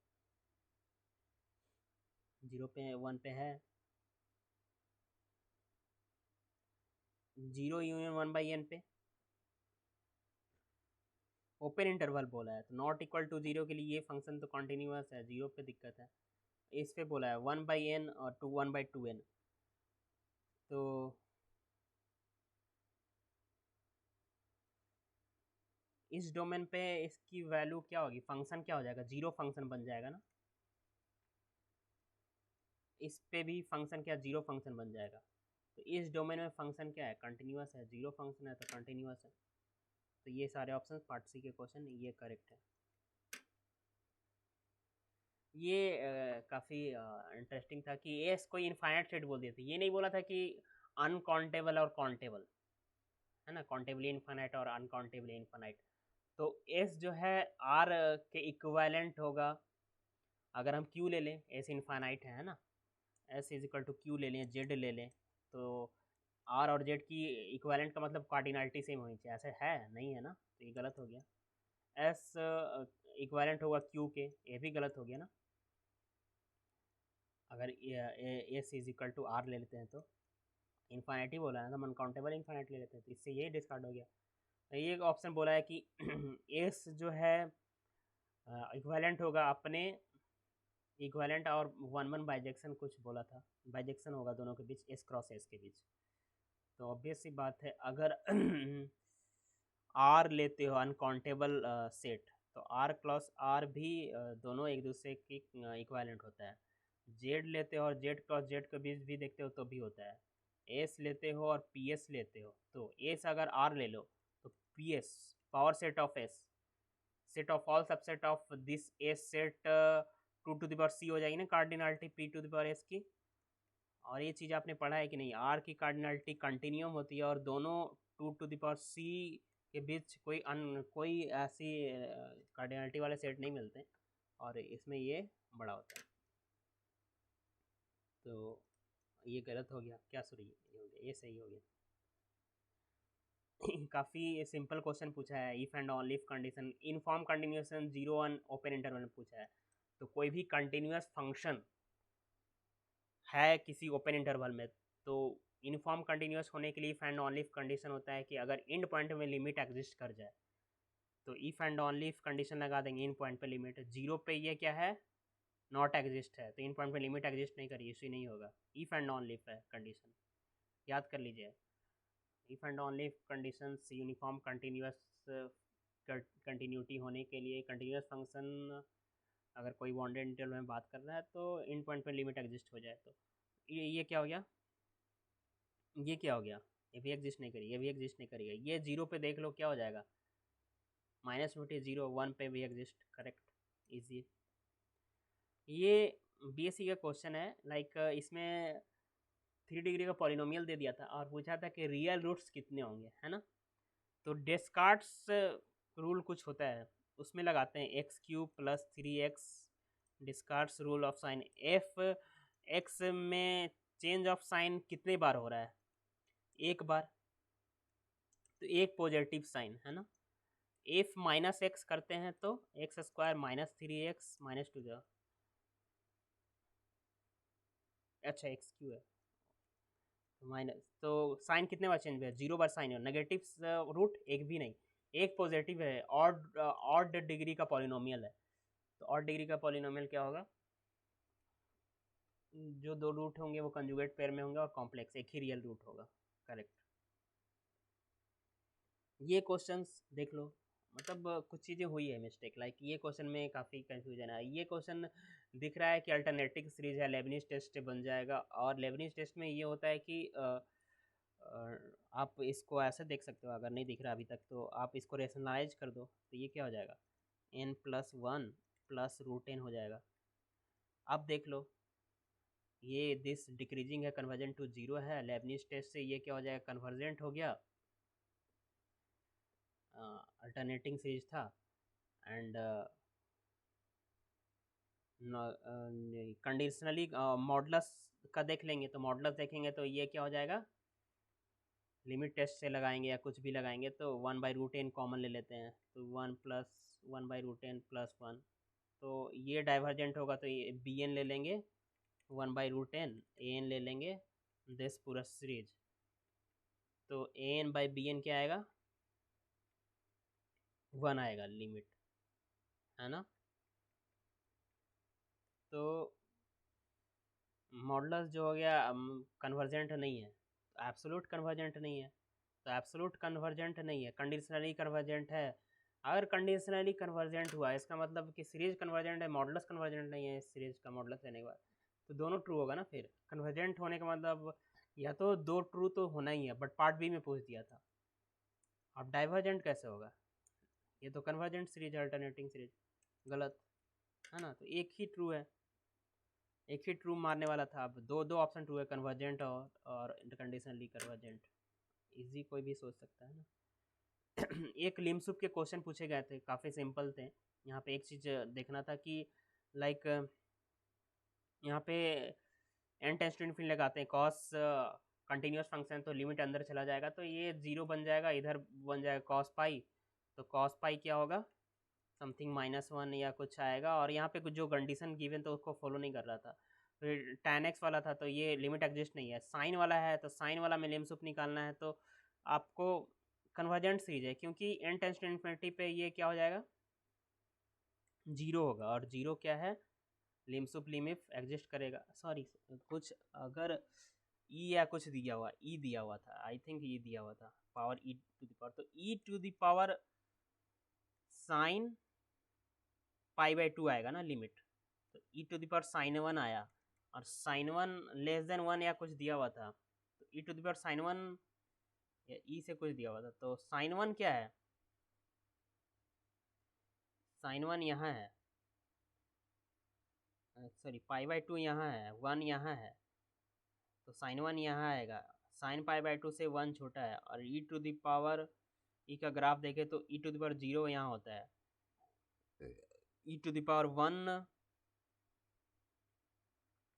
0 पे 1 पे है, 0 यूनियन 1/n पे ओपन इंटरवल बोला है, तो नॉट इक्वल टू 0 के लिए ये फंक्शन तो कॉन्टिन्यूस है, 0 पे दिक्कत है। इस पे बोला है 1/n और 1/2n, तो इस डोमेन पे इसकी वैल्यू क्या होगी, फंक्शन क्या हो जाएगा, जीरो फंक्शन बन जाएगा ना। इस पे भी फंक्शन क्या, जीरो फंक्शन बन जाएगा। तो इस डोमेन में फंक्शन क्या है, कंटिन्यूस है, जीरो फंक्शन है तो कंटिन्यूस है। तो ये सारे ऑप्शन पार्ट सी के क्वेश्चन ये करेक्ट है। ये काफ़ी इंटरेस्टिंग था कि एस कोई इनफाइनाइट सेट बोल दिया था, ये नहीं बोला था कि अनकाउंटेबल और काउंटेबल, है ना, काउंटेबली इनफाइनाइट और अनकाउंटेबली इनफाइनाइट। तो एस जो है आर के इक्विवेलेंट होगा। अगर हम क्यू ले लें, एस इनफाइनाइट है ना, S is equal to Q ले लें, जेड ले लें, तो आर और जेड की इक्विवेलेंट का मतलब कार्डिनलिटी सेम होनी चाहिए, ऐसे है नहीं है ना, तो ये गलत हो गया। एस इक्विवेलेंट होगा क्यू के, ये भी गलत हो गया ना। अगर S is equal to R ले लेते हैं तो इन्फाइनिटी बोला है, तो हम अनकाउंटेबल इन्फाइनाइट ले लेते हैं, तो इससे ये डिस्कार्ड हो गया। तो ये ऑप्शन बोला है कि एस जो है इक्विवेलेंट होगा अपने, इक्विवेलेंट और वन वन बाइजेक्शन कुछ बोला था, बाइजेक्शन होगा दोनों के बीच, एस क्रॉस एस के बीच। तो ऑब्वियस सी बात है, अगर आर लेते हो अनकाउंटेबल सेट, तो आर क्लॉस आर भी दोनों एक दूसरे की इक्विवेलेंट होता है। जेड लेते हो और जेड क्रॉस जेड के बीच भी देखते हो तो भी होता है। एस लेते हो और पी एस लेते हो, तो एस अगर आर ले लो तो P S power set of S, set of all subset of this S set to to the power C हो जाएगी ना cardinality P to the power S की। और ये चीज़ आपने पढ़ा है कि नहीं, आर की कार्डिनलिटी कंटिन्यूम होती है और दोनों टू टू द पावर सी के बीच कोई ऐसी कार्डिनलिटी वाले सेट नहीं मिलते, और इसमें ये बड़ा होता है। तो ये गलत हो गया क्या, सॉरी ये हो गया, ये सही हो गया। काफ़ी सिंपल क्वेश्चन पूछा है, if and only if condition, inform continuation, zero one open interval में पूछा है। तो कोई भी कंटिन्यूस फंक्शन है किसी ओपन इंटरवल में, तो यूनिफॉर्म कंटिन्यूस होने के लिए if and only if condition होता है कि अगर इंड पॉइंट में लिमिट एग्जिस्ट कर जाए, तो if and only if condition लगा देंगे, इन पॉइंट पे लिमिट, जीरो पे ये क्या है, नॉट एग्जिस्ट है, तो इन पॉइंट पे लिमिट एग्जिस्ट नहीं करी, इसी नहीं होगा, इफ़ एंड ऑनली इफ है कंडीशन, याद कर लीजिए। If and only if condition uniform continuous continuity होने के लिए, कंटिन्यूस फंक्शन अगर कोई बॉन्डेड इंटरवल में बात कर रहा है तो इन पॉइंट पे लिमिट एग्जिस्ट हो जाए, तो ये क्या हो गया, ये क्या हो गया, ये भी एग्जिस्ट नहीं करी, ये भी एग्जिस्ट नहीं करेगा, ये जीरो पे देख लो क्या हो जाएगा, -20 जीरो, वन पे भी एग्जिस्ट, करेक्ट, इजी। ये बीएससी का क्वेश्चन है, लाइक इसमें 3 डिग्री का पॉलिनोमियल दे दिया था और पूछा था कि रियल रूट्स कितने होंगे, है ना। तो डेस्कार्ट्स रूल कुछ होता है, उसमें लगाते हैं x³ + 3x, Descartes rule of sign, F X में चेंज ऑफ साइन कितने बार हो रहा है, एक बार, तो एक पॉजिटिव साइन है ना। एफ -x करते हैं तो x² -3x -2, अच्छा x³ है माइनस, तो साइन कितने बार चेंज हुआ है, 0 बार साइन है, नेगेटिव रूट एक भी नहीं, एक पॉजिटिव है, ऑड डिग्री का पॉलिनोमियल है। तो ऑड डिग्री का पॉलिनोमियल क्या होगा, जो दो रूट होंगे वो कंजुगेट पेयर में होंगे और कॉम्प्लेक्स एक ही रियल रूट होगा, करेक्ट। ये क्वेश्चंस देख लो, मतलब कुछ चीज़ें हुई है मिस्टेक, लाइक ये क्वेश्चन में काफ़ी कंफ्यूजन है। ये क्वेश्चन दिख रहा है कि अल्टरनेटिव सीरीज है, लेबनिज टेस्ट बन जाएगा, और लेबनिज टेस्ट में ये होता है कि आप इसको ऐसे देख सकते हो, अगर नहीं दिख रहा अभी तक तो आप इसको रेशनलाइज कर दो, तो ये क्या हो जाएगा, n+1 + √n हो जाएगा। अब देख लो, ये दिस डिक्रीजिंग है, कन्वर्जेंट टू जीरो है, लेबनिज टेस्ट से ये क्या हो जाएगा, कन्वर्जेंट हो गया, अल्टरनेटिंग सीरीज था, एंड कंडीशनली मॉडलस का देख लेंगे, तो मॉडलस देखेंगे तो ये क्या हो जाएगा, लिमिट टेस्ट से लगाएंगे या कुछ भी लगाएंगे तो 1/√n कॉमन ले लेते हैं, तो 1+1/√n+1, तो ये डाइवर्जेंट होगा तो ये bn ले लेंगे, 1/√n an ले लेंगे, दिस पूरा सीरीज, तो an/bn क्या आएगा, 1 आएगा लिमिट, है ना। तो मॉडलस जो हो गया कन्वर्जेंट नहीं है, एब्सोल्यूट कन्वर्जेंट नहीं है, तो एब्सोल्यूट कन्वर्जेंट नहीं है, कंडीशनली कन्वर्जेंट है। अगर कंडीशनली कन्वर्जेंट हुआ इसका मतलब कि सीरीज कन्वर्जेंट है, मॉडुलस कन्वर्जेंट नहीं है सीरीज का मॉडुलस लेने के बाद, तो दोनों ट्रू होगा ना। फिर कन्वर्जेंट होने का मतलब या तो दो ट्रू तो होना ही है, बट पार्ट बी में पूछ दिया था। अब डाइवर्जेंट कैसे होगा, ये तो कन्वर्जेंट सीरीज अल्टरनेटिंग सीरीज, गलत है ना। तो एक ही ट्रू है, एक ही ट्रू मारने वाला था। अब दो दो ऑप्शन ट्रू है, कन्वर्जेंट और कंडीशनली कन्वर्जेंट, इजी कोई भी सोच सकता है ना। एक लिमसुप के क्वेश्चन पूछे गए थे, काफ़ी सिंपल थे। यहाँ पे एक चीज़ देखना था कि लाइक यहाँ पे एन टेंस टू इन्फिनिटी लगाते हैं, कॉस कंटिन्यूस फंक्शन तो लिमिट अंदर चला जाएगा, तो ये जीरो बन जाएगा, इधर बन जाएगा कॉस पाई, तो कॉस पाई क्या होगा, समथिंग -1 या कुछ आएगा। और यहाँ पे कुछ जो कंडीशन गिवन तो उसको फॉलो नहीं कर रहा था। फिर tan x वाला था तो ये लिमिट एग्जिस्ट नहीं है। साइन वाला है तो साइन वाला में लिमसुप निकालना है, तो आपको कन्वर्जेंट सीरीज है, क्योंकि n टेंस टू इन्फिनिटी पे ये क्या हो जाएगा, जीरो होगा। और जीरो क्या है, लिमसुप लिमिट एग्जिस्ट करेगा। सॉरी, कुछ अगर ई या कुछ दिया हुआ, ई दिया हुआ था, आई थिंक ई दिया हुआ था, power E to the power, तो E to the power sine pi by two आएगा ना लिमिट, तो E to the power sine one आया, और sine one less than one या कुछ दिया हुआ था, तो E to the power sine one या ई से कुछ दिया हुआ था, तो साइन वन क्या है, साइन वन यहाँ है, सॉरी पाई बाई टू यहाँ है, वन यहाँ है, तो साइन वन यहाँ आएगा। साइन पाई बाई टू से वन छोटा है, और E to the power E का ग्राफ देखे तो E to the power zero यहाँ होता है, E to the power one,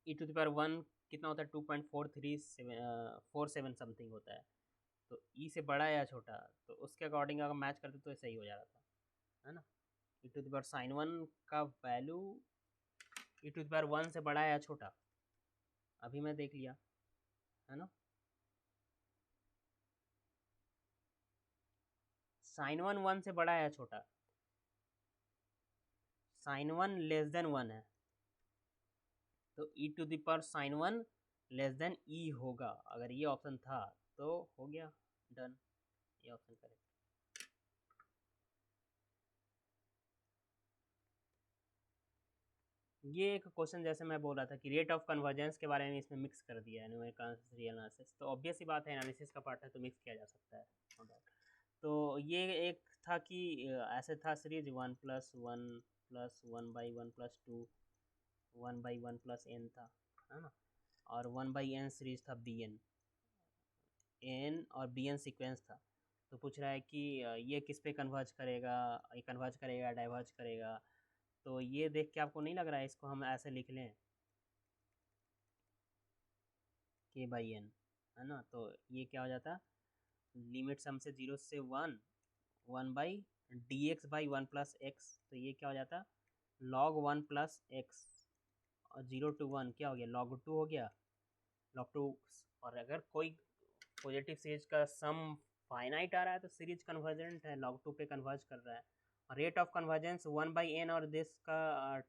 E to the power one कितना होता है, 2.4347 समथिंग होता है। तो ई से बड़ा या छोटा, तो उसके अकॉर्डिंग अगर मैच करते तो सही हो जा रहा था, है ना। E to the power sine one का value E to the power one से बड़ा या छोटा, अभी मैं देख लिया, है ना। साइन वन वन से बड़ा या छोटा, sine one less than one है, तो E to the power sine one less than E होगा। अगर ये ऑप्शन था तो हो गया डन, ये ऑप्शन करेक्ट। ये एक क्वेश्चन जैसे मैं बोल रहा था कि रेट ऑफ कन्वर्जेंस के बारे में इसमें मिक्स कर दिया है न्यूमेरिकल रियल एनालिसिस, तो ऑब्वियस ही बात है एनालिसिस का पार्ट है तो मिक्स किया जा सकता है, नो डाउट। तो ये एक था कि ऐसे था सीरीज 1+1+1/1+2 1/1+n था, है ना। और 1/n सीरीज था bn, n और bn सीक्वेंस था। तो पूछ रहा है कि ये किस पे कन्वर्ज करेगा, ये कन्वर्ज करेगा डाइवर्ज करेगा। तो ये देख के आपको नहीं लग रहा है इसको हम ऐसे लिख लें k/n, है ना। तो ये क्या हो जाता, लिमिट सम से 0 से 1, 1/dx/1+x, तो ये क्या हो जाता, log 1+x, और 0 to 1 क्या हो गया, log 2 हो गया, log 2। और अगर कोई पॉजिटिव सीरीज का सम फाइनाइट आ रहा है तो सीरीज कन्वर्जेंट है, log 2 पे कन्वर्ज कर रहा है। रेट ऑफ कन्वर्जेंस 1/n और दिस का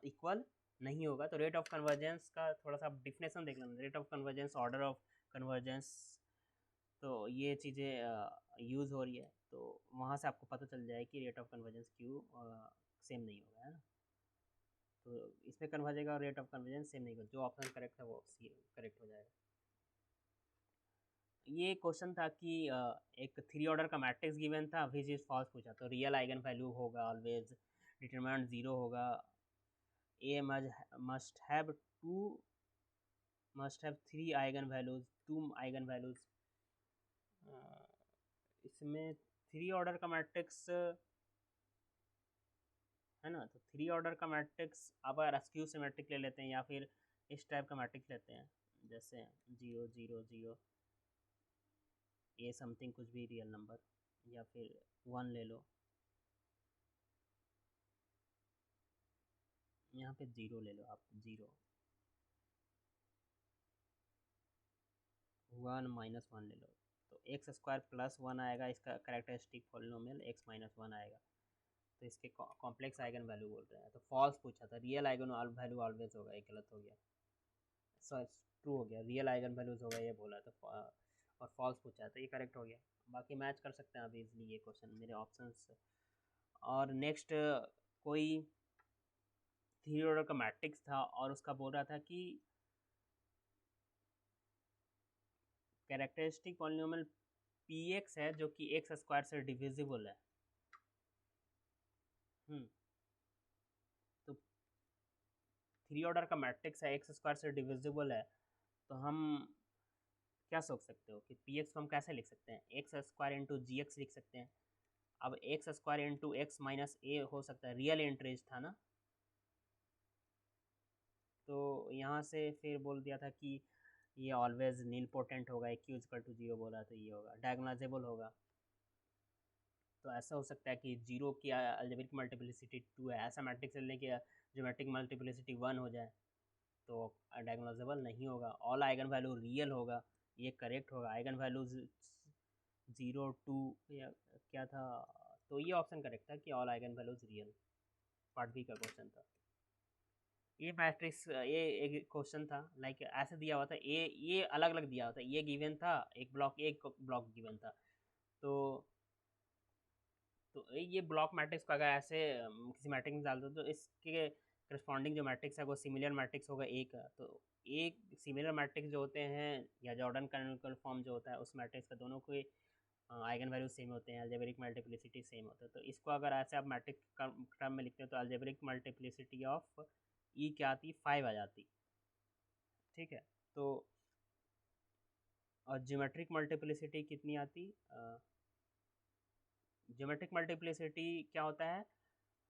इक्वल नहीं होगा, तो रेट ऑफ कन्वर्जेंस का थोड़ा सा डिफिनेशन देख लेना, rate of convergence, order of convergence, तो ये चीज़ें यूज़ हो रही है, तो वहाँ से आपको पता चल जाए कि रेट ऑफ कन्वर्जेंस क्यों सेम नहीं होगा, है ना। तो इसमें कन्वर्जेगा और रेट ऑफ कन्वर्जेंस सेम नहीं होगा, जो ऑप्शन करेक्ट है वो करेक्ट हो जाएगा। ये क्वेश्चन था कि एक थ्री ऑर्डर का मैट्रिक्स गिवन था, विच इज फॉल्स पूछा, तो रियल आइगन वैल्यू होगा ऑलवेज, डिटरमिनेंट जीरो होगा, A must have three eigen values, two eigen values. इसमें थ्री ऑर्डर का मैट्रिक्स है ना, तो थ्री ऑर्डर का मैट्रिक्स आप अगर स्क्यू सिमेट्रिक ले लेते हैं या फिर इस टाइप का मैट्रिक्स लेते हैं, जैसे 0 0 0 ए समथिंग कुछ भी रियल नंबर, या फिर 1 ले लो, यहाँ पे 0 ले लो आप, 0 1 - 1 ले लो, तो x² + 1 आएगा, इसका करेक्टरिस्टिक पॉलिनोमियल x-1 आएगा, तो इसके कॉम्प्लेक्स आइगन वैल्यू बोल रहे हैं। तो फॉल्स पूछा था, रियल आइगन वैल्यू ऑलवेज होगा, ये गलत हो गया, सॉरी ट्रू हो गया, रियल आइगन वैल्यूज होगा ये बोला, तो और फॉल्स पूछा है, तो ये करेक्ट हो गया। बाकी मैच कर सकते हैं अभी इजली ये क्वेश्चन मेरे ऑप्शंस से। और नेक्स्ट कोई थ्री ऑर्डर का मैट्रिक्स था और उसका बोल रहा था कि कैरेक्टरिस्टिक पॉलिनोमियल पी एक्स है जो कि एक्स स्क्वायर से डिविजिबल है। तो थ्री ऑर्डर का मैट्रिक्स है, एक्स स्क्वायर से डिविजिबल है, तो हम क्या सोच सकते हो कि पी एक्स को हम कैसे लिख सकते हैं? X square into G X लिख सकते हैं। अब X square into X minus A हो सकता है, रियल इंटरेस्ट था ना, तो यहाँ से फिर बोल दिया था कि ये ऑलवेज नील पोटेंट होगा, क्यू इक्वल टू जीरो बोला, तो ये होगा डायगोनाइजेबल होगा। तो ऐसा हो सकता है कि जीरो की अलजेब्रिक मल्टीप्लिसिटी टू है, ऐसा मैट्रिक्स लेने की ज्योमेट्रिक मल्टीप्लिसिटी वन हो जाए तो डायगोनाइजेबल नहीं होगा। ऑल आइगन वैल्यू रियल होगा, ये करेक्ट होगा। आइगन वैल्यूज जीरो टू या क्या था, तो ये ऑप्शन करेक्ट था कि all eigen values real. Part B का क्वेश्चन था ये। मैट्रिक्स ये एक क्वेश्चन था लाइक ऐसे दिया हुआ था, ये अलग अलग दिया हुआ था, ये गिवन था एक ब्लॉक गिवन था। तो ये ब्लॉक मैट्रिक्स को अगर ऐसे किसी मैट्रिक्स में डाल दो तो इसके करस्पॉन्डिंग जो मैट्रिक्स है वो सिमिलर मैट्रिक्स होगा ए का। तो एक सिमिलर मैट्रिक्स जो होते हैं या जॉर्डन कैनोनिकल फॉर्म जो होता है उस मैट्रिक्स का दोनों के आइगन वैल्यू सेम होते हैं, अलजेब्रिक मल्टीप्लिसिटी सेम होता है। तो इसको अगर ऐसे आप मैट्रिक्स टर्म में लिखते हो तो अलजेब्रिक मल्टीप्लिसिटी ऑफ ई क्या आती, 5 आ जाती। ठीक है, तो और ज्योमेट्रिक मल्टीप्लिसिटी कितनी आती? ज्योमेट्रिक मल्टीप्लिसिटी क्या होता है,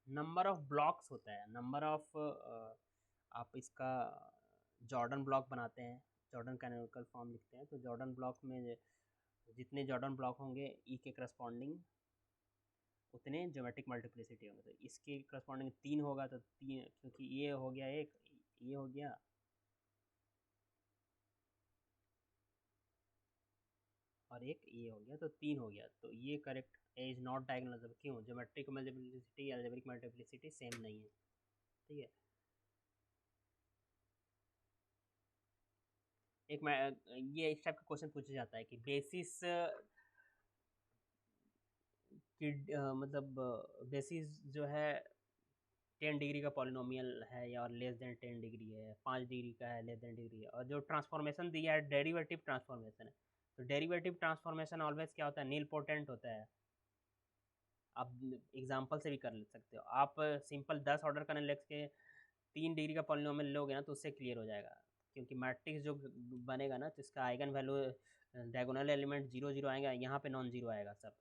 नंबर ऑफ ब्लॉक्स होता है, नंबर ऑफ आप इसका जॉर्डन ब्लॉक बनाते हैं, जॉर्डन कैनोनिकल फॉर्म लिखते हैं, तो जॉर्डन ब्लॉक में जितने जॉर्डन ब्लॉक होंगे ई के करस्पॉन्डिंग उतने ज्योमेट्रिक मल्टीप्लिसिटी होंगे। तो इसके करस्पॉन्डिंग 3 होगा, तो 3 क्योंकि ये हो गया एक, ये हो गया और एक ये हो गया, तो 3 हो गया, तो ये करेक्ट इज नॉट डायगोनलाइजेबल। क्यों? Geometric multiplicity algebraic multiplicity same नहीं है। ठीक है, एक मैं ये इस टाइप का क्वेश्चन पूछा जाता है कि बेसिस कि मतलब बेसिस जो है 10 डिग्री का पॉलिनोमियल है या और लेस देन 10 डिग्री है, 5 डिग्री का है, लेस देन डिग्री है, और जो ट्रांसफॉर्मेशन दिया है डेरिवेटिव ट्रांसफॉर्मेशन है। तो डेरिवेटिव ट्रांसफॉर्मेशन ऑलवेज क्या होता है, नील पोटेंट होता है। आप एग्जांपल से भी कर सकते हो, आप सिंपल 10 ऑर्डर करने लग के 3 डिग्री का पॉलिनोमियल लोगे ना तो उससे क्लियर हो जाएगा। क्योंकि मैट्रिक्स जो बनेगा ना जिसका eigen value diagonal element zero zero आएगा, यहाँ पे नॉन जीरो आएगा सब,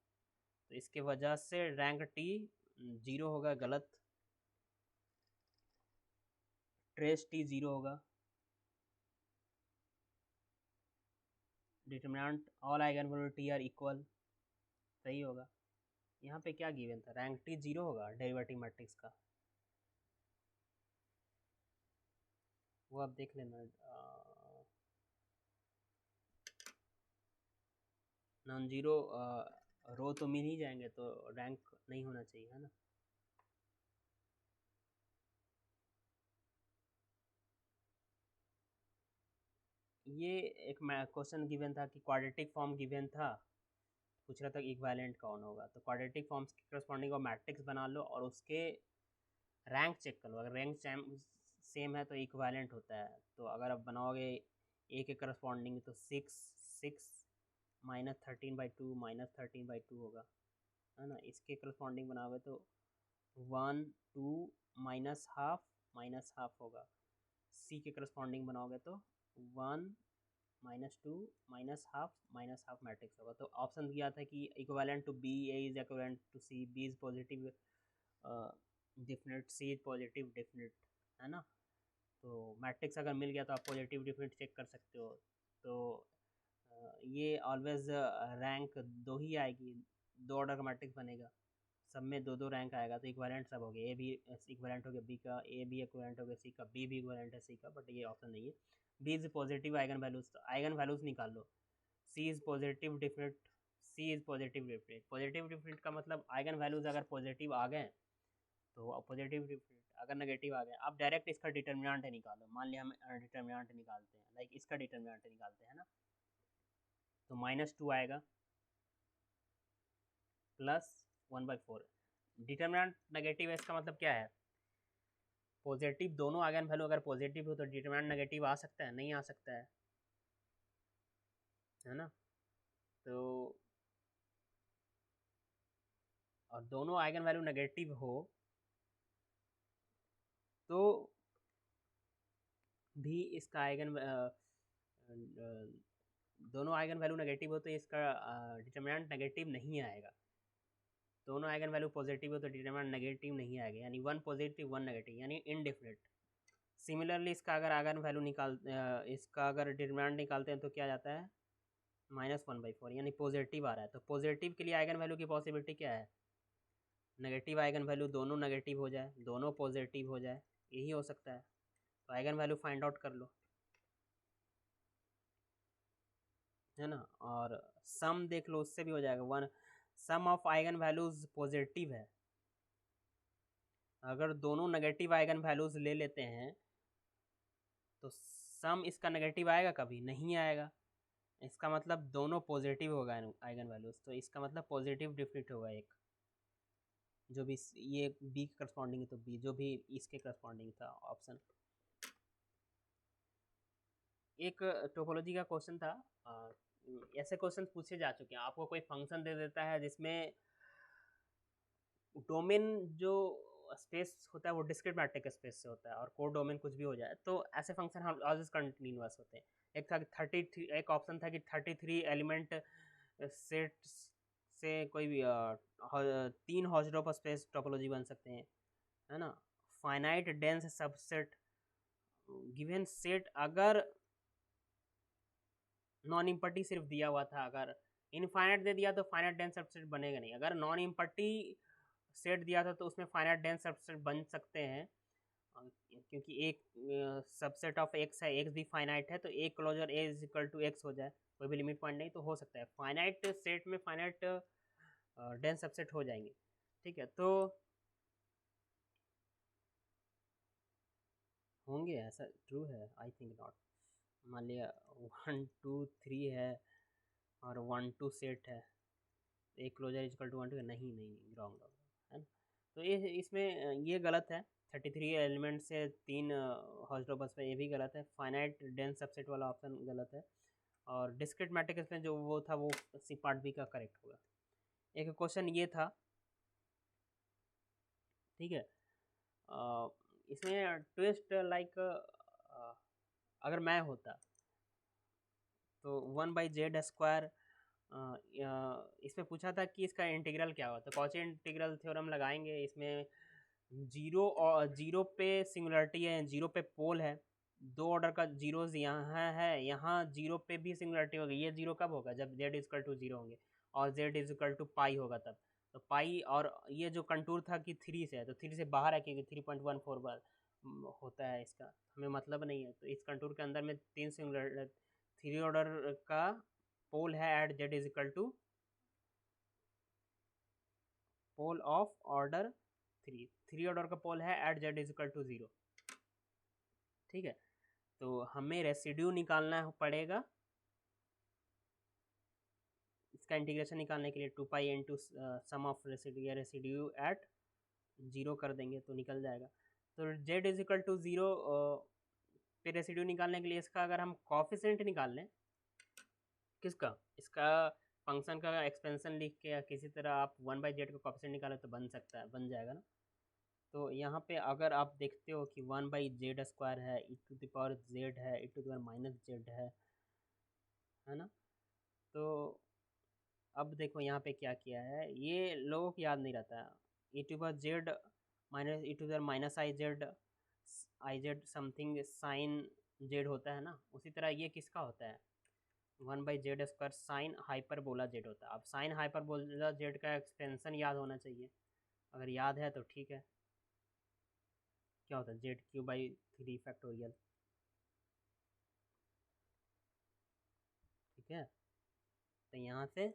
तो इसके वजह से रैंक टी जीरो होगा, गलत। ट्रेस टी जीरो होगा। Determinant all eigen value T R equal, सही होगा। यहाँ पे क्या गिवन था, रैंक टी जीरो होगा डेरिवेटिव मैट्रिक्स का, वो आप देख लेना। नॉन जीरो रो तो मिल ही जाएंगे, तो रैंक नहीं होना चाहिए, है ना। ये एक क्वेश्चन गिवन था कि क्वाड्रेटिक फॉर्म गिवन था, पूछ रहा था कि इक्विवेलेंट कौन होगा। तो क्वाड्रेटिक फॉर्म्स के करस्पॉन्डिंग और मैट्रिक्स बना लो और उसके रैंक चेक कर लो, अगर रैंक सेम है तो इक्विवेलेंट होता है। तो अगर आप बनाओगे ए के करस्पॉन्डिंग तो 6 6 -13/2 -13/2 होगा, है ना। इसके करस्पॉन्डिंग बनाओगे तो 1 2 -12 होगा। सी के करस्पॉन्डिंग बनाओगे तो 1 -2 -12 मैट्रिक्स होगा। तो ऑप्शन दिया था कि equivalent to B, A is equivalent to C, B is positive definite, C is positive definite, है ना। तो मैट्रिक्स अगर मिल गया तो आप पॉजिटिव डिफिनिट चेक कर सकते हो। तो ये ऑलवेज रैंक दो ही आएगी, दो ऑर्डर का मैट्रिक्स बनेगा, सब में दो दो रैंक आएगा, तो इक्विवेलेंट सब हो गया, ए भी इक्विवेलेंट हो गया बी का, ए भी इक्विवेलेंट हो गया सी का, बी भी इक्विवेलेंट है सी का, बट ये ऑप्शन नहीं है। B is positive eigen values, तो आइगन वैल्यूज निकाल लो। C is positive definite, C is positive definite, positive definite का मतलब आइगन वैल्यूज अगर पॉजिटिव आ गए तो पॉजिटिव डिफिनिट, अगर नेगेटिव आ गए आप डायरेक्ट इसका डिटर्मिनेंट निकालो। मान लिया हम डिटर्मिनेंट निकालते हैं, लाइक इसका डिटर्मिनेंट निकालते हैं ना, तो -2 आएगा प्लस 1/4। डिटरमिनेंट नेगेटिव है, इसका मतलब क्या है, पॉजिटिव दोनों आइगन वैल्यू अगर पॉजिटिव हो तो डिटरमिनेंट नेगेटिव आ सकता है, नहीं आ सकता है ना। तो और दोनों आइगन वैल्यू नेगेटिव हो तो भी इसका आइगन दोनों आइगन वैल्यू नेगेटिव हो तो इसका डिटरमिनेंट नेगेटिव नहीं आएगा। दोनों आइगन वैल्यू पॉजिटिव हो तो डिटरमिनेंट नेगेटिव नहीं आएगा, यानी 1 पॉजिटिव 1 नेगेटिव, यानी इनडिफिनिट। सिमिलरली इसका अगर आइगन वैल्यू इसका अगर डिटरमिनेंट निकालते हैं तो क्या जाता है, -1/4, यानी पॉजिटिव आ रहा है। तो पॉजिटिव के लिए आइगन वैल्यू की पॉसिबिलिटी क्या है, नेगेटिव आइगन वैल्यू दोनों नेगेटिव हो जाए, दोनों पॉजिटिव हो जाए, यही हो सकता है। तो आइगन वैल्यू फाइंड आउट कर लो, है ना। और सम देख लो, उससे भी हो जाएगा। One sum of eigen values positive है, अगर दोनों नेगेटिव आइगन वैल्यूज ले लेते हैं तो सम इसका नेगेटिव आएगा, कभी नहीं आएगा। इसका मतलब दोनों पॉजिटिव होगा आइगन वैल्यूज, तो इसका मतलब पॉजिटिव डिफिनिट होगा एक, जो भी ये बी के करस्पॉन्डिंग है तो बी, जो भी इसके करस्पॉन्डिंग था ऑप्शन। एक टोपोलॉजी का क्वेश्चन था, ऐसे क्वेश्चन पूछे जा चुके हैं। आपको कोई फंक्शन दे देता है जिसमें डोमेन जो स्पेस होता है वो डिस्क्रीट मैट्रिक स्पेस से होता है और कोड डोमेन कुछ भी हो जाए, तो ऐसे फंक्शन हम ऑलवेज कंटिन्यूअस होते हैं। एक था 33, एक ऑप्शन था कि 33 एलिमेंट सेट से कोई भी 3 हॉजर ऑफ स्पेस टोपोलॉजी बन सकते हैं, है ना। Finite dense subset given set, अगर नॉन इम्पटी सिर्फ दिया हुआ था, अगर इनफाइनाइट दे दिया तो फाइनाइट डेंस सबसेट बनेगा नहीं। अगर नॉन इम्पटी सेट दिया था तो उसमें फाइनाइट डेंस सबसेट बन सकते हैं, क्योंकि एक सबसेट ऑफ एक्स है, एक्स भी फाइनाइट है, तो एक closure A is equal to X हो जाए, कोई भी लिमिट पॉइंट नहीं तो हो सकता है फाइनाइट सेट में फाइनाइट डेंस सबसेट हो जाएंगे। ठीक है, तो होंगे, ऐसा ट्रू है, आई थिंक नॉट। मान लिया 1 2 3 है और 1 2 सेट है, एक क्लोजर इज इक्वल टू 1 2, नहीं नहीं रॉन्ग है ना। तो ये इसमें ये गलत है, 33 एलिमेंट से 3 हॉस्टोबस पे, ये भी गलत है। फाइनाइट डेंस सबसेट वाला ऑप्शन गलत है, और डिस्क्रीट मैट्रिक्स में जो वो था वो सी पार्ट बी का करेक्ट होगा। एक क्वेश्चन ये था, ठीक है, इसमें ट्विस्ट लाइक अगर मैं होता तो 1/z², इसमें पूछा था कि इसका इंटीग्रल क्या होता है। कॉची इंटीग्रल थ्योरम लगाएंगे, इसमें जीरो और जीरो पे सिंगुलरिटी है, जीरो पे पोल है, दो ऑर्डर का जीरोज यहाँ है, यहाँ जीरो पे भी सिंगुलरिटी होगी। ये जीरो कब होगा, जब z इजकल टू जीरो होंगे और z इजकल टू पाई होगा तब। तो पाई, और ये जो कंटूर था कि 3 से है, तो 3 से बाहर है क्योंकि 3.14 बार होता है, इसका हमें मतलब नहीं है। तो इस कंटूर के अंदर में 3 सिंगुलर 3 ऑर्डर का पोल है at z is equal to pole of order 3 order का पोल है at z is equal to 0। ठीक है, तो हमें रेसिड्यू निकालना पड़ेगा। इसका इंटीग्रेशन निकालने के लिए 2 pi into sum of residue, या रेसिड्यू एट 0 कर देंगे तो निकल जाएगा। तो z इज इक्वल टू 0 पे रेसिड्यू निकालने के लिए इसका अगर हम कॉफिशेंट निकाल लें, किसका, इसका फंक्शन का एक्सपेंशन लिख के या किसी तरह आप 1/z का कॉफिशेंट निकालें तो बन सकता है, बन जाएगा ना। तो यहाँ पे अगर आप देखते हो कि 1/z² है, e⁻z है, e⁻−z है ना। तो अब देखो यहाँ पे क्या किया है, ये लोगों को याद नहीं रहता है। e⁻z minus e⁻−iz iz something sine z होता है ना, उसी तरह ये किसका होता है, 1/z² साइन हाइपरबोला z होता है। अब साइन हाइपरबोला z का एक्सपेंशन याद होना चाहिए, अगर याद है तो ठीक है। क्या होता है, z³/3 फैक्टोरियल, ठीक है। तो यहाँ से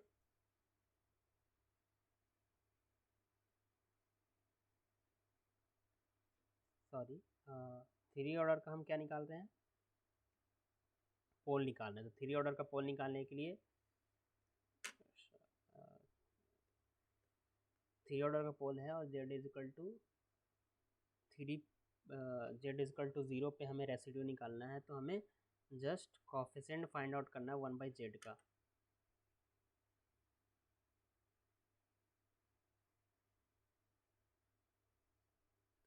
सॉरी 3 ऑर्डर का हम क्या निकाल रहे हैं, पोल निकालना है। तो 3 ऑर्डर का पोल निकालने के लिए 3 ऑर्डर का पोल है और z is equal to 3 z is equal to 0 पे हमें रेसिड्यू निकालना है, तो हमें जस्ट कॉफिशेंट फाइंड आउट करना है 1/z का।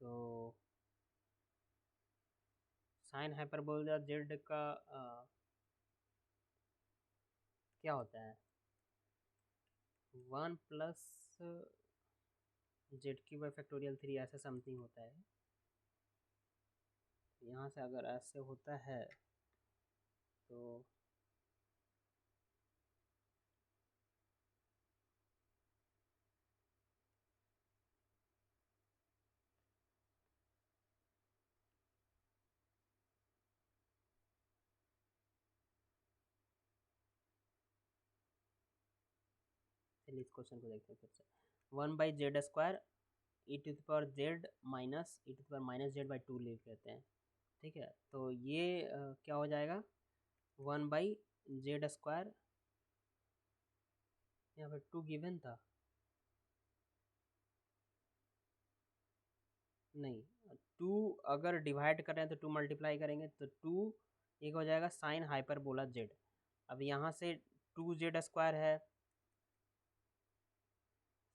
तो साइन हाइपरबोला z का क्या होता है, 1 प्लस z³ ऐसा समथिंग होता है। यहाँ से अगर ऐसे होता है तो चलिए इस क्वेश्चन को देखते हैं फिर से। 1/z² e⁻z-e⁻z/2 लिख लेते हैं, ठीक है। तो ये क्या हो जाएगा, 1/z², यहाँ पर 2 गिवन था, नहीं 2 अगर डिवाइड कर रहे हैं तो 2 मल्टीप्लाई करेंगे तो 2 एक हो जाएगा साइन हाइपरबोला z। अब यहाँ से 2z² है,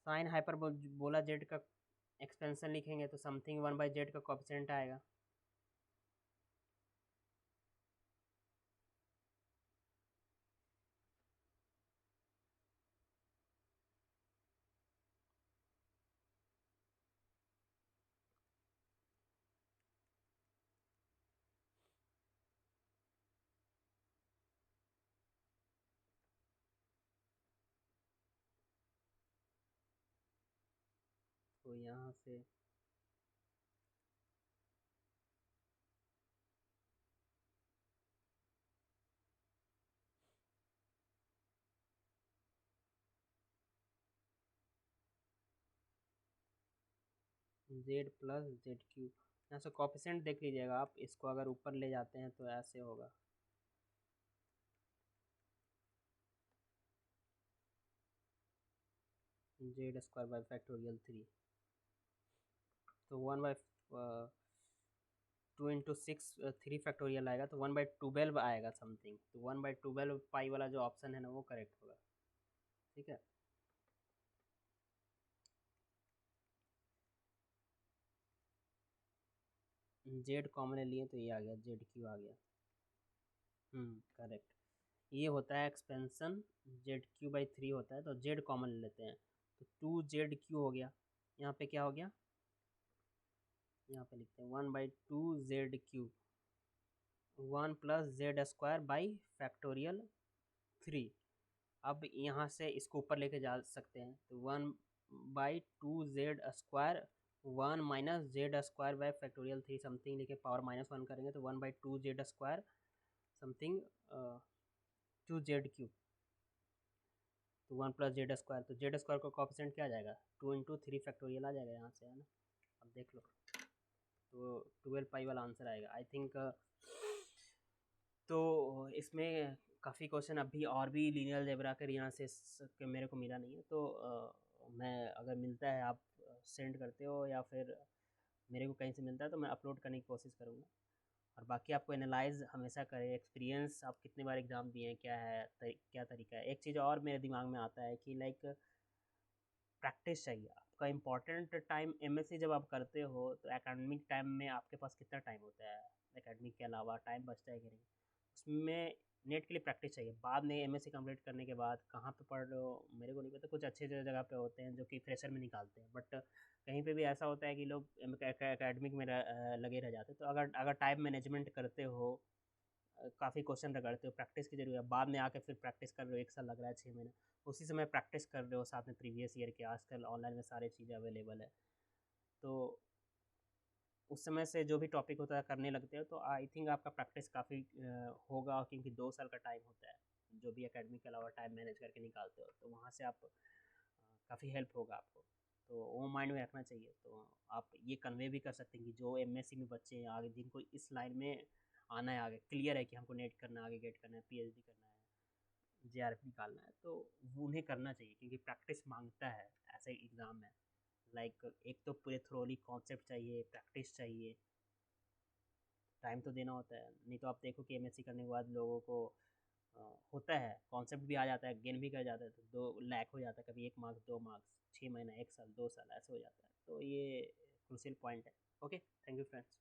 साइन हाइपरबोला z का एक्सपेंशन लिखेंगे तो समथिंग 1/z का कोएफिशिएंट आएगा। तो यहाँ से z प्लस z³, यहाँ से कोएफिशिएंट देख लीजिएगा आप, इसको अगर ऊपर ले जाते हैं तो ऐसे होगा, z²/3। तो 1/2 इंटू 6 3 फैक्टोरियल आएगा तो 1/12 आएगा समथिंग। तो 1/12 पाई वाला जो ऑप्शन है ना वो करेक्ट होगा, ठीक है। z कॉमन ले लिए तो ये आ गया, z³ आ गया, करेक्ट। ये होता है एक्सपेंशन, z³/3 होता है, तो z कॉमन ले लेते हैं तो 2z³ हो गया। यहाँ पे क्या हो गया, यहाँ पे लिखते हैं 1/2z³, 1 प्लस z²/3। अब यहाँ से इसको ऊपर लेके जा सकते हैं तो 1/2z², 1 - z² समथिंग लेके पावर -1 करेंगे तो 1/2z² समथिंग 2z³, तो 1 प्लस z², तो z² का कोएफिशिएंट क्या आ जाएगा, 2 इंटू 3 फैक्टोरियल आ जाएगा यहाँ से, है ना। अब देख लो तो 12 पाई वाला आंसर आएगा आई थिंक। तो इसमें काफ़ी क्वेश्चन अभी और भी लीनियर अलजेब्रा के यहाँ से मेरे को मिला नहीं है, तो मैं अगर मिलता है आप सेंड करते हो या फिर मेरे को कहीं से मिलता है तो मैं अपलोड करने की कोशिश करूँगा। और बाकी आपको एनालाइज हमेशा करें, एक्सपीरियंस आप कितने बार एग्ज़ाम दिए हैं, क्या है क्या तरीका है। एक चीज़ और मेरे दिमाग में आता है कि लाइक प्रैक्टिस चाहिए आपका। इम्पॉर्टेंट टाइम एमएससी जब आप करते हो तो एकेडमिक टाइम में आपके पास कितना टाइम होता है, एकेडमिक के अलावा टाइम बचता है कि नहीं, उसमें नेट के लिए प्रैक्टिस चाहिए। बाद में एमएससी कंप्लीट करने के बाद कहाँ पे पढ़ रहे हो मेरे को नहीं पता, कुछ अच्छे जगह पे होते हैं जो कि फ्रेशर में निकालते हैं, बट कहीं पे भी ऐसा होता है कि लोग एकेडमिक में लगे रह जाते हैं। तो अगर टाइम मैनेजमेंट करते हो, काफ़ी क्वेश्चन रगड़ते हो, प्रैक्टिस की जरूरत है, बाद में आके फिर प्रैक्टिस कर रहे हो, 1 साल लग रहा है, 6 महीने, उसी समय प्रैक्टिस कर रहे हो साथ में प्रीवियस ईयर के, आजकल ऑनलाइन में सारी चीज़ें अवेलेबल है, तो उस समय से जो भी टॉपिक होता है करने लगते हो तो आई थिंक आपका प्रैक्टिस काफ़ी होगा, क्योंकि 2 साल का टाइम होता है जो भी एकेडमिक के अलावा टाइम मैनेज करके निकालते हो, तो वहाँ से आप काफ़ी हेल्प होगा आपको, तो वो माइंड में रखना चाहिए। तो आप ये कन्वे भी कर सकते हैं कि जो एमएससी में बच्चे हैं आगे, जिनको इस लाइन में आना है, आगे क्लियर है कि हमको नेट करना है, आगे गेट करना है, पीएचडी करना है, जेआरएफ निकालना है, तो वो उन्हें करना चाहिए क्योंकि प्रैक्टिस मांगता है ऐसे एग्ज़ाम में। लाइक एक तो पूरे थ्रोली कॉन्सेप्ट चाहिए, प्रैक्टिस चाहिए, टाइम तो देना होता है। नहीं तो आप देखो कि एमएससी करने के बाद लोगों को होता है कॉन्सेप्ट भी आ जाता है, गेन भी कर जाता है, तो दो लैक हो जाता है, कभी 1 मार्क्स 2 मार्क्स, 6 महीना 1 साल 2 साल ऐसे हो जाता है। तो ये क्रूशियल पॉइंट है। Okay, thank you friends.